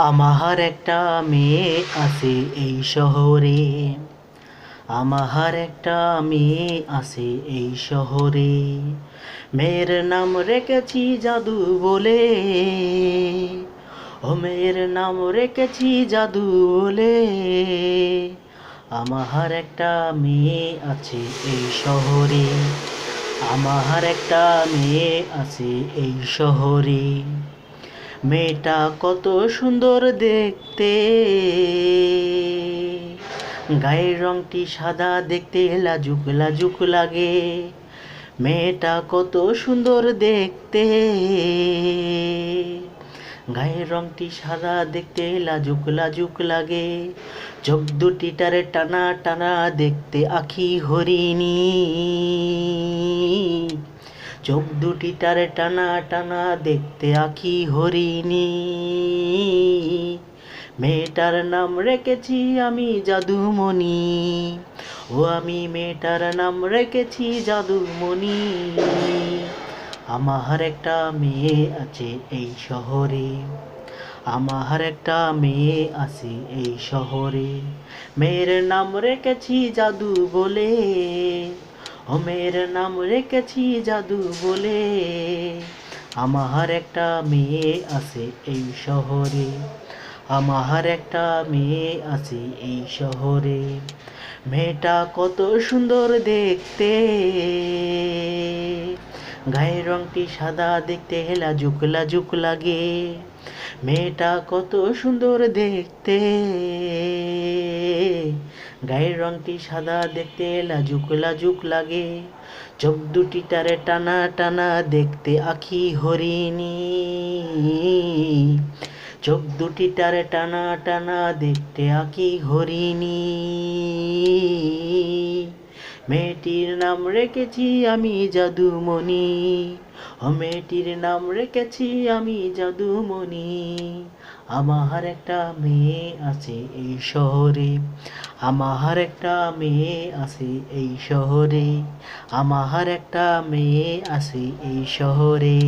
আমার একটা মেয়ে আছে এই শহরে। আমার একটা মেয়ে আছে এই শহরে। মেয়ের নাম রেখেছি জাদু বলে। ও মেয়ের নাম রেখেছি জাদু বলে। আমার একটা মেয়ে আছে এই শহরে। আমার একটা মেয়ে আছে এই শহরে। মেয়েটা কত সুন্দর দেখতে, গায়ের রংটি সাদা দেখতে লাজুক লাজুক লাগে। মেয়েটা কত সুন্দর দেখতে, গায়ের রংটি সাদা দেখতে লাজুক লাজুক লাগে। চোখ দুটি টারে টানা টানা দেখতে আখি হরিণী। চোখ দুটি টারে টানা টানা দেখতে আখি হরিণী। মেয়েটার নাম রেখেছি আমি জাদুমণি। ও আমি মেয়েটার নাম রেখেছি জাদুমণি। আমার একটা মেয়ে আছে এই শহরে। আমার একটা মেয়ে আছে এই শহরে। মেয়ের নাম রেখেছি জাদু বলে। ও মেয়ের নাম রেখেছি জাদু বলে। আমার একটা মেয়ে আছে এই শহরে। আমার একটা মেয়ে আছে এই শহরে। মেয়েটা কত সুন্দর দেখতে, গায়ের রংটি সাদা দেখতে লাজুক লাজুক লাগে। মেয়েটা কত সুন্দর দেখতে, গায়ের রংটি সাদা দেখতে লাজুক লাজুক লাগে। চোখ দুটি টারে টানা টানা দেখতে আখি হরিণী। চোখ দুটি টারে টানা টানা দেখতে আখি হরিণী। মেয়েটির নাম রেখেছি আমি জাদুমণি। ও মেয়েটির নাম রেখেছি আমি জাদুমণি। আমার একটা মেয়ে আছে এই শহরে। আমার একটা মেয়ে আছে এই শহরে। আমার একটা মেয়ে আছে এই শহরে।